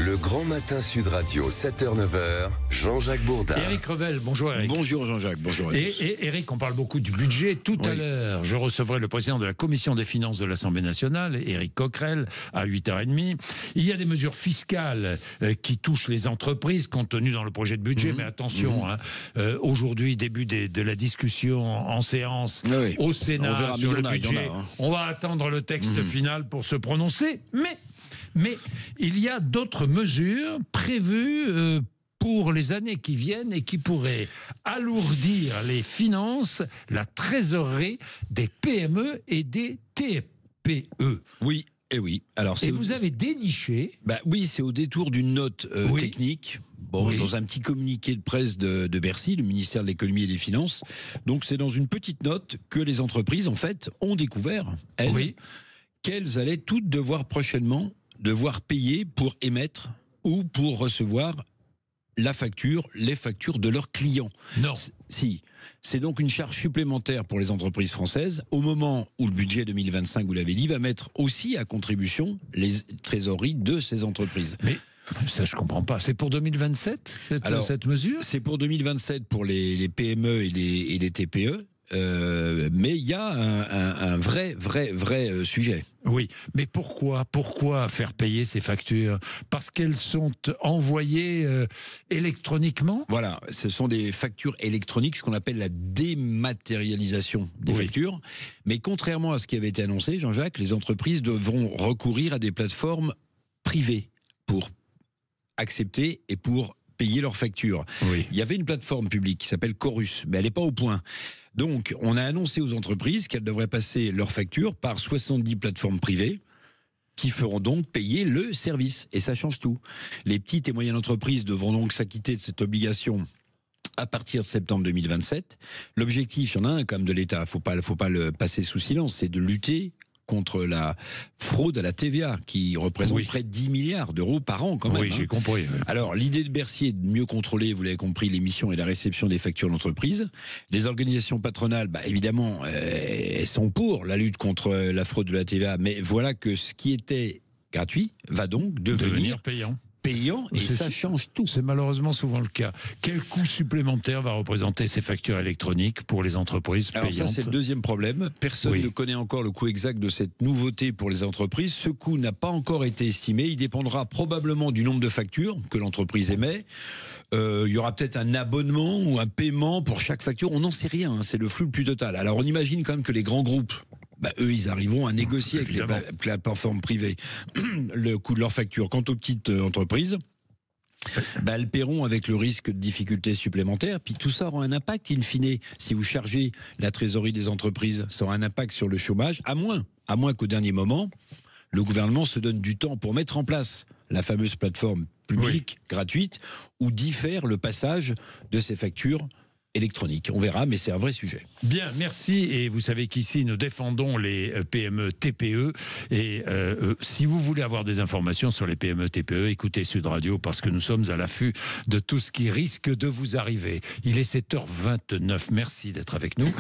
Le grand matin Sud Radio, 7h-9h, Jean-Jacques Bourdin. Éric Revel, bonjour Éric. Bonjour Jean-Jacques, bonjour à tous. Et Éric, on parle beaucoup du budget. Tout à l'heure, je recevrai le président de la Commission des finances de l'Assemblée nationale, Éric Coquerel, à 8h30. Il y a des mesures fiscales qui touchent les entreprises, contenues dans le projet de budget. Mais attention, aujourd'hui, début de la discussion en séance au Sénat sur le budget. On va attendre le texte final pour se prononcer. Mais il y a d'autres mesures prévues pour les années qui viennent et qui pourraient alourdir les finances, la trésorerie des PME et des TPE. Oui. Alors, vous avez déniché... Oui, c'est au détour d'une note technique, dans un petit communiqué de presse de Bercy, le ministère de l'économie et des finances. Donc c'est dans une petite note que les entreprises, en fait, ont découvert, qu'elles allaient toutes devoir payer pour émettre ou pour recevoir les factures de leurs clients. Non. Si. C'est donc une charge supplémentaire pour les entreprises françaises au moment où le budget 2025, vous l'avez dit, va mettre aussi à contribution les trésoreries de ces entreprises. Mais ça, je comprends pas. C'est pour 2027, cette mesure ? C'est pour 2027 pour les PME et les TPE. Mais il y a un vrai sujet. Oui, mais pourquoi faire payer ces factures ? Parce qu'elles sont envoyées électroniquement ? Voilà, ce sont des factures électroniques, ce qu'on appelle la dématérialisation des factures. Mais contrairement à ce qui avait été annoncé, Jean-Jacques, les entreprises devront recourir à des plateformes privées pour accepter et pour payer leurs factures. Il y avait une plateforme publique qui s'appelle Chorus, mais elle n'est pas au point. Donc, on a annoncé aux entreprises qu'elles devraient passer leurs factures par 70 plateformes privées qui feront donc payer le service. Et ça change tout. Les petites et moyennes entreprises devront donc s'acquitter de cette obligation à partir de septembre 2027. L'objectif, il y en a un quand même de l'État, faut pas le passer sous silence, c'est de lutter contre la fraude à la TVA, qui représente près de 10 milliards d'euros par an quand même. Oui, j'ai compris. Alors, l'idée de Bercy est de mieux contrôler, vous l'avez compris, l'émission et la réception des factures d'entreprise. Les organisations patronales, évidemment, elles sont pour la lutte contre la fraude de la TVA, mais voilà que ce qui était gratuit va donc devenir payant, et ça change tout. C'est malheureusement souvent le cas. Quel coût supplémentaire va représenter ces factures électroniques pour les entreprises payantes ? Alors ça, c'est le deuxième problème. Personne ne connaît encore le coût exact de cette nouveauté pour les entreprises. Ce coût n'a pas encore été estimé. Il dépendra probablement du nombre de factures que l'entreprise émet. Il y aura peut-être un abonnement ou un paiement pour chaque facture. On n'en sait rien. C'est le flou le plus total. Alors on imagine quand même que les grands groupes, eux, ils arriveront à négocier avec les plateformes privées le coût de leur facture. Quant aux petites entreprises, elles paieront avec le risque de difficultés supplémentaires. Puis tout ça aura un impact, in fine. Si vous chargez la trésorerie des entreprises, ça aura un impact sur le chômage, à moins qu'au dernier moment, le gouvernement se donne du temps pour mettre en place la fameuse plateforme publique gratuite ou diffère le passage de ces factures électronique. On verra, mais c'est un vrai sujet. Bien, merci. Et vous savez qu'ici, nous défendons les PME, TPE. Et si vous voulez avoir des informations sur les PME, TPE, écoutez Sud Radio, parce que nous sommes à l'affût de tout ce qui risque de vous arriver. Il est 7h29. Merci d'être avec nous.